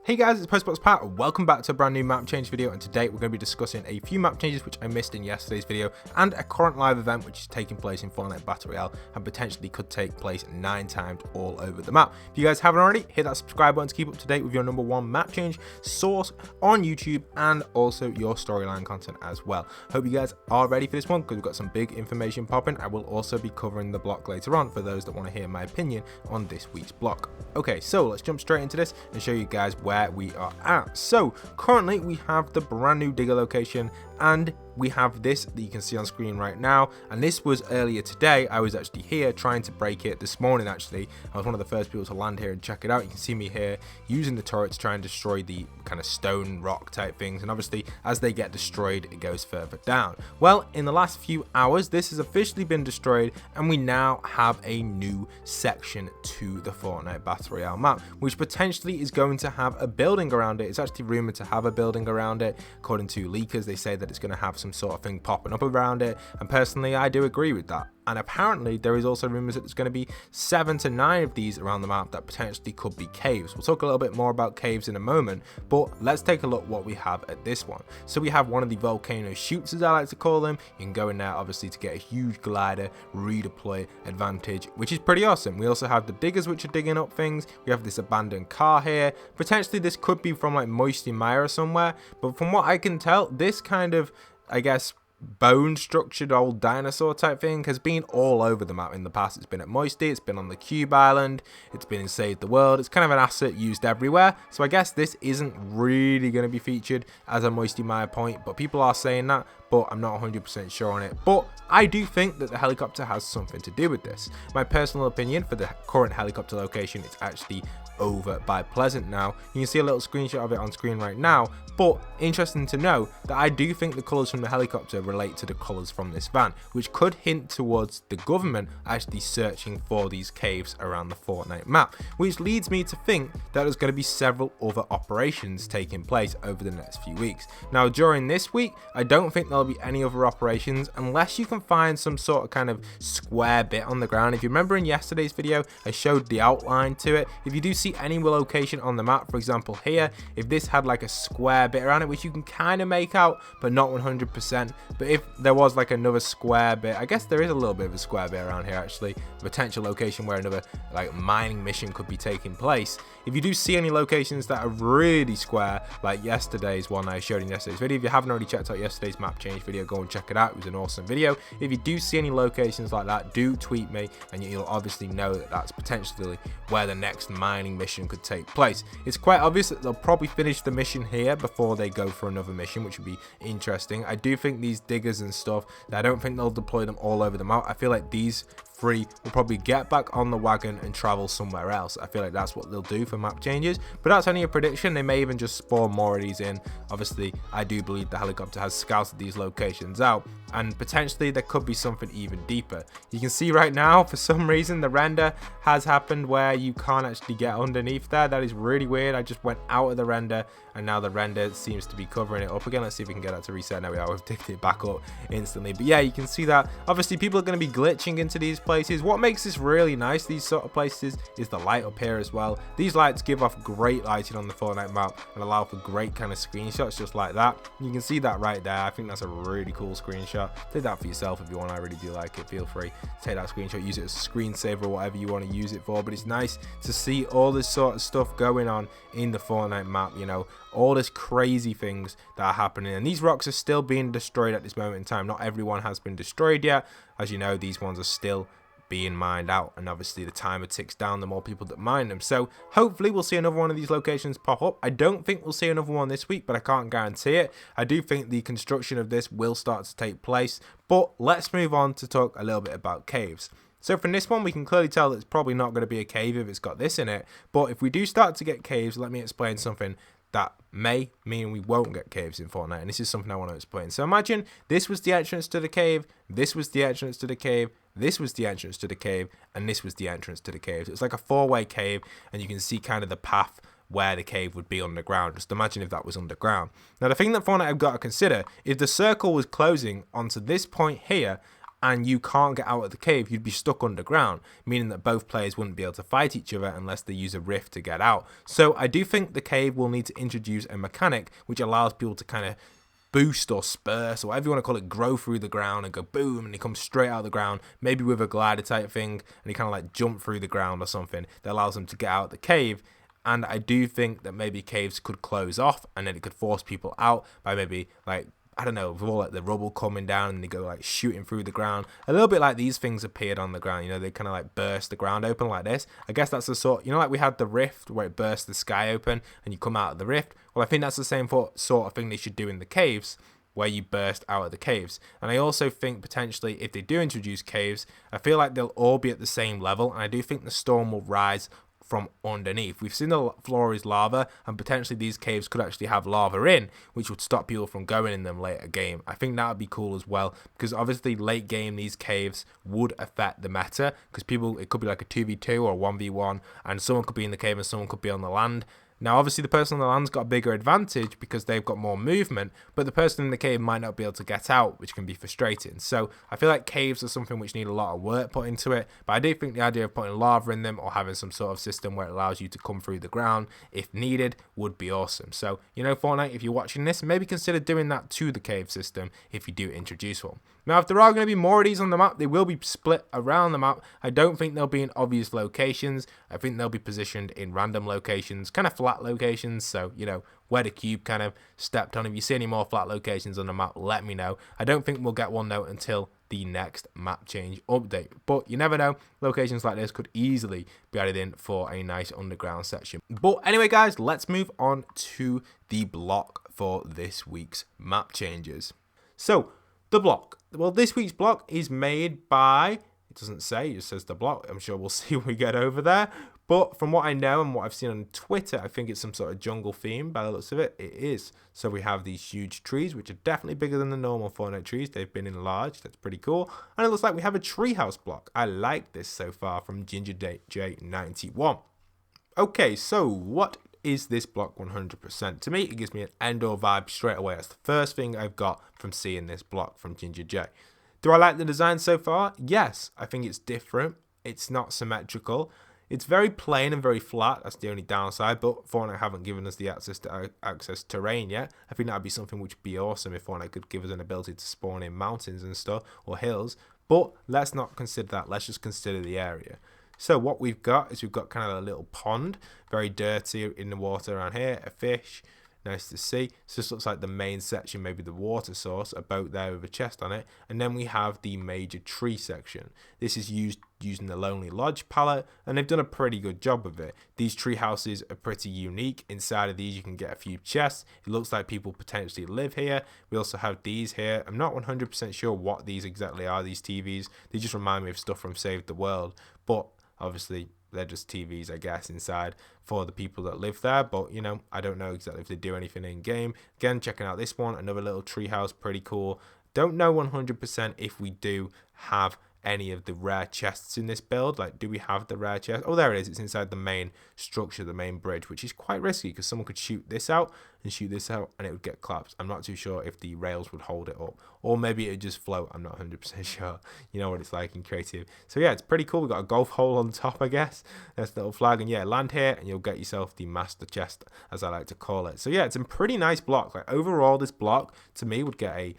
Hey guys, it's postboxpat. Welcome back to a brand new map change video, and today we're going to be discussing a few map changes which I missed in yesterday's video and a current live event which is taking place in Fortnite Battle Royale and potentially could take place 9 times all over the map. If you guys haven't already, hit that subscribe button to keep up to date with your #1 map change source on YouTube and also your storyline content as well. Hope you guys are ready for this one because we've got some big information popping. I will also be covering the block later on for those that want to hear my opinion on this week's block. Okay, so let's jump straight into this and show you guys where we are at. So currently we have the brand new digger location and we have this that you can see on screen right now, and this was earlier today. I was actually here trying to break it this morning. Actually, I was one of the first people to land here and check it out. You can see me here using the turret to try and destroy the kind of stone rock type things, and obviously as they get destroyed it goes further down. Well, in the last few hours this has officially been destroyed and we now have a new section to the Fortnite Battle Royale map, which potentially is going to have a building around it. It's actually rumored to have a building around it. According to leakers, they say that it's going to have some sort of thing popping up around it, and personally I do agree with that. And apparently there is also rumors that there's going to be 7 to 9 of these around the map that potentially could be caves. We'll talk a little bit more about caves in a moment, but let's take a look what we have at this one. So we have one of the volcano chutes, as I like to call them. You can go in there obviously to get a huge glider redeploy advantage, which is pretty awesome. We also have the diggers which are digging up things. We have this abandoned car here. Potentially this could be from like Moisty Mire or somewhere, but from what I can tell, this kind of, I guess, bone structured old dinosaur type thing has been all over the map in the past. It's been at Moisty, it's been on the Cube Island, it's been in Save the World. It's kind of an asset used everywhere, so I guess this isn't really going to be featured as a Moisty Mire point, but people are saying that, but I'm not 100% sure on it. But I do think that the helicopter has something to do with this. My personal opinion for the current helicopter location, it's actually over by Pleasant now. You can see a little screenshot of it on screen right now, but interesting to know that I do think the colours from the helicopter relate to the colours from this van, which could hint towards the government actually searching for these caves around the Fortnite map, which leads me to think that there's going to be several other operations taking place over the next few weeks. Now during this week I don't think there'll be any other operations unless you can find some sort of kind of square bit on the ground. If you remember in yesterday's video I showed the outline to it. If you do see any location on the map, for example here, if this had like a square bit around it, which you can kind of make out but not 100%, but if there was like another square bit, I guess there is a little bit of a square bit around here actually, a potential location where another like mining mission could be taking place. If you do see any locations that are really square like yesterday's one I showed in yesterday's video, if you haven't already checked out yesterday's map change video, go and check it out. It was an awesome video. If you do see any locations like that, do tweet me and you'll obviously know that that's potentially where the next mining mission could take place. It's quite obvious that they'll probably finish the mission here before they go for another mission, which would be interesting. I do think these diggers and stuff, I don't think they'll deploy them all over the map. I feel like these 3 will probably get back on the wagon and travel somewhere else. I feel like that's what they'll do for map changes, but that's only a prediction. They may even just spawn more of these in. Obviously I do believe the helicopter has scouted these locations out, and potentially there could be something even deeper. You can see right now for some reason the render has happened where you can't actually get underneath there. That is really weird. I just went out of the render and now the render seems to be covering it up again. Let's see if we can get that to reset. Now we are, we've ticked it back up instantly, but yeah, you can see that obviously people are going to be glitching into these places. What makes this really nice, these sort of places, is the light up here as well. These lights give off great lighting on the Fortnite map and allow for great kind of screenshots just like that. You can see that right there. I think that's a really cool screenshot. Take that for yourself if you want. I really do like it. Feel free to take that screenshot, use it as a screensaver or whatever you want to use it for, but it's nice to see all this sort of stuff going on in the Fortnite map, you know, all this crazy things that are happening, and these rocks are still being destroyed at this moment in time. Not everyone has been destroyed yet. As you know, these ones are still being mined out, and obviously the timer ticks down the more people that mine them, so hopefully we'll see another one of these locations pop up. I don't think we'll see another one this week, but I can't guarantee it. I do think the construction of this will start to take place, but let's move on to talk a little bit about caves. So from this one we can clearly tell that it's probably not going to be a cave if it's got this in it, but if we do start to get caves, let me explain something that may mean we won't get caves in Fortnite, and this is something I want to explain. So imagine this was the entrance to the cave, this was the entrance to the cave, this was the entrance to the cave, and this was the entrance to the cave. So it's like a 4-way cave, and you can see kind of the path where the cave would be underground. Just imagine if that was underground. Now the thing that Fortnite have got to consider, if the circle was closing onto this point here, and you can't get out of the cave, you'd be stuck underground, meaning that both players wouldn't be able to fight each other unless they use a rift to get out. So I do think the cave will need to introduce a mechanic which allows people to kind of boost or spurse or whatever you want to call it, grow through the ground and go boom, and he comes straight out of the ground, maybe with a glider type thing, and he kind of like jump through the ground or something that allows them to get out of the cave. And I do think that maybe caves could close off, and then it could force people out by maybe like, I don't know, with all like the rubble coming down and they go like shooting through the ground. A little bit like these things appeared on the ground, you know, they kind of like burst the ground open like this. I guess that's the sort, you know, like we had the rift where it burst the sky open and you come out of the rift. Well, I think that's the same sort of thing they should do in the caves, where you burst out of the caves. And I also think potentially if they do introduce caves, I feel like they'll all be at the same level, and I do think the storm will rise from underneath. We've seen the floor is lava, and potentially these caves could actually have lava in, which would stop people from going in them later game. I think that would be cool as well, because obviously late game these caves would affect the meta, because people, it could be like a 2v2 or a 1v1, and someone could be in the cave and someone could be on the land. Now, obviously, the person on the land's got a bigger advantage because they've got more movement, but the person in the cave might not be able to get out, which can be frustrating. So I feel like caves are something which need a lot of work put into it, but I do think the idea of putting lava in them or having some sort of system where it allows you to come through the ground if needed would be awesome. So, you know, Fortnite, if you're watching this, maybe consider doing that to the cave system if you do introduce one. Now, if there are going to be more of these on the map, they will be split around the map. I don't think they'll be in obvious locations. I think they'll be positioned in random locations, kind of flat locations. So, you know, where the cube kind of stepped on. If you see any more flat locations on the map, let me know. I don't think we'll get one though until the next map change update. But you never know. Locations like this could easily be added in for a nice underground section. But anyway, guys, let's move on to the block for this week's map changes. So, the block. Well, this week's block is made by, it doesn't say, it just says the block. I'm sure we'll see when we get over there. But from what I know and what I've seen on Twitter, I think it's some sort of jungle theme by the looks of it. It is. So we have these huge trees, which are definitely bigger than the normal Fortnite trees. They've been enlarged. That's pretty cool. And it looks like we have a treehouse block. I like this so far from GingerJ91. Okay, so what is this block 100%? To me, it gives me an Endor vibe straight away. That's the first thing I've got from seeing this block from Ginger J. Do I like the design so far? Yes, I think it's different. It's not symmetrical. It's very plain and very flat. That's the only downside, but Fortnite haven't given us the access to access terrain yet. I think that would be something which would be awesome if Fortnite could give us an ability to spawn in mountains and stuff, or hills. But let's not consider that. Let's just consider the area. So what we've got is we've got kind of a little pond, very dirty in the water around here, a fish, nice to see. So this looks like the main section, maybe the water source, a boat there with a chest on it. And then we have the major tree section. This is used using the Lonely Lodge palette, and they've done a pretty good job of it. These tree houses are pretty unique. Inside of these you can get a few chests. It looks like people potentially live here. We also have these here. I'm not 100% sure what these exactly are, these TVs. They just remind me of stuff from Save the World, but obviously they're just TVs, I guess, inside for the people that live there. But, you know, I don't know exactly if they do anything in game. Again, checking out this one, another little treehouse, pretty cool. Don't know 100% if we do have any of the rare chests in this build. Like, do we have the rare chest? Oh, there it is. It's inside the main structure, the main bridge, which is quite risky because someone could shoot this out and shoot this out and it would get collapsed. I'm not too sure if the rails would hold it up, or maybe it would just float. I'm not 100% sure. You know what it's like in creative. So yeah, it's pretty cool. We've got a golf hole on top, I guess. That's the little flag. And yeah, land here and you'll get yourself the master chest, as I like to call it. So yeah, it's a pretty nice block. Like, overall, this block to me would get a,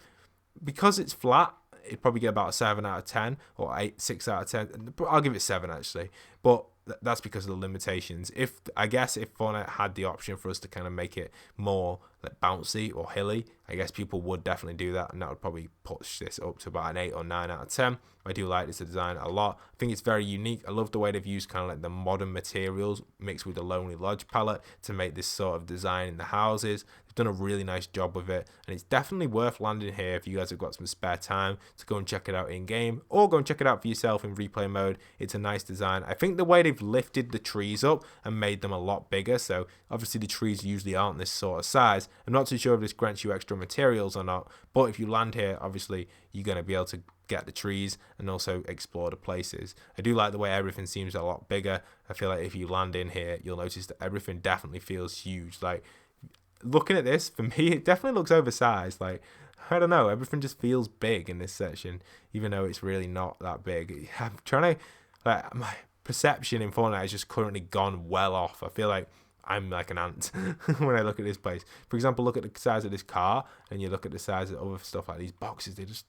because it's flat, it'd probably get about a 7 out of 10 or 6 out of 10. I'll give it 7 actually, but that's because of the limitations. If I guess if Fortnite had the option for us to kind of make it more like bouncy or hilly, I guess people would definitely do that, and that would probably push this up to about an 8 or 9 out of 10. I do like this design a lot. I think it's very unique. I love the way they've used kind of like the modern materials mixed with the Lonely Lodge palette to make this sort of design in the houses. They've done a really nice job with it, and it's definitely worth landing here if you guys have got some spare time to go and check it out in game, or go and check it out for yourself in replay mode. It's a nice design. I think the way they've lifted the trees up and made them a lot bigger, so obviously the trees usually aren't this sort of size. I'm not too sure if this grants you extra materials or not, but if you land here, obviously you're going to be able to get the trees and also explore the places. I do like the way everything seems a lot bigger. I feel like if you land in here, you'll notice that everything definitely feels huge. Like, looking at this, for me, it definitely looks oversized. Like, I don't know, everything just feels big in this section, even though it's really not that big. I'm trying to, like, my perception in Fortnite has just currently gone well off. I feel like I'm like an ant when I look at this place. For example, look at the size of this car, and you look at the size of other stuff like these boxes. They just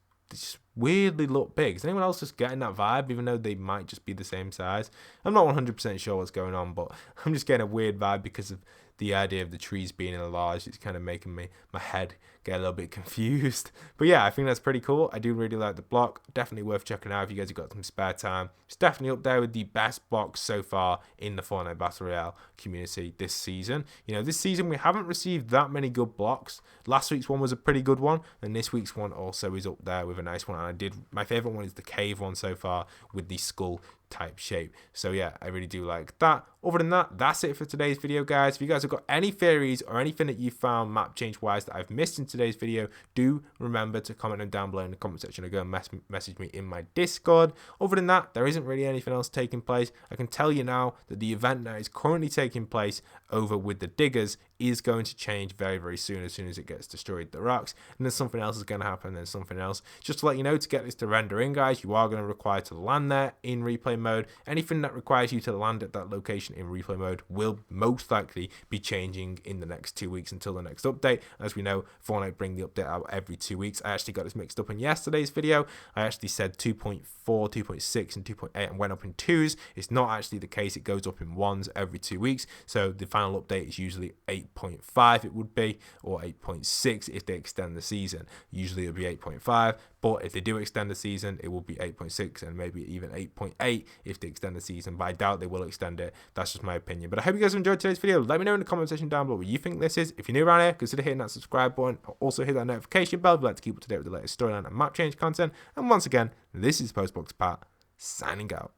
weirdly look big. Is anyone else just getting that vibe, even though they might just be the same size? I'm not 100% sure what's going on, but I'm just getting a weird vibe because of the idea of the trees being enlarged. It's kind of making my head get a little bit confused. But yeah, I think that's pretty cool. I do really like the block. Definitely worth checking out if you guys have got some spare time. It's definitely up there with the best blocks so far in the Fortnite Battle Royale community this season. You know, this season we haven't received that many good blocks. Last week's one was a pretty good one, and this week's one also is up there with a nice one. And my favorite one is the cave one so far with the skull type shape. So yeah, I really do like that. Other than that, that's it for today's video, guys. If you guys have got any theories or anything that you found map change wise that I've missed in today's video, do remember to comment them down below in the comment section, or go and message me in my Discord. Other than that, there isn't really anything else taking place. I can tell you now that the event that is currently taking place over with the diggers is going to change very, very soon, as it gets destroyed, the rocks, and then something else is going to happen, then something else. Just to let you know, to get this to render in, guys, you are going to require to land there in replay mode. Anything that requires you to land at that location in replay mode will most likely be changing in the next 2 weeks until the next update. As we know, Fortnite bring the update out every 2 weeks. I actually got this mixed up in yesterday's video. I actually said 2.4, 2.6 and 2.8 and went up in 2s. It's not actually the case. It goes up in 1s every 2 weeks. So the final update is usually 8.5 it would be, or 8.6 if they extend the season. Usually it'll be 8.5, but if they do extend the season, it will be 8.6 and maybe even 8.8 if they extend the season, but I doubt they will extend it. That's just my opinion. But I hope you guys enjoyed today's video. Let me know in the comment section down below what you think this is. If you're new around here, consider hitting that subscribe button. Also hit that notification bell if you'd like to keep up to date with the latest storyline and map change content. And once again, this is postboxpat signing out.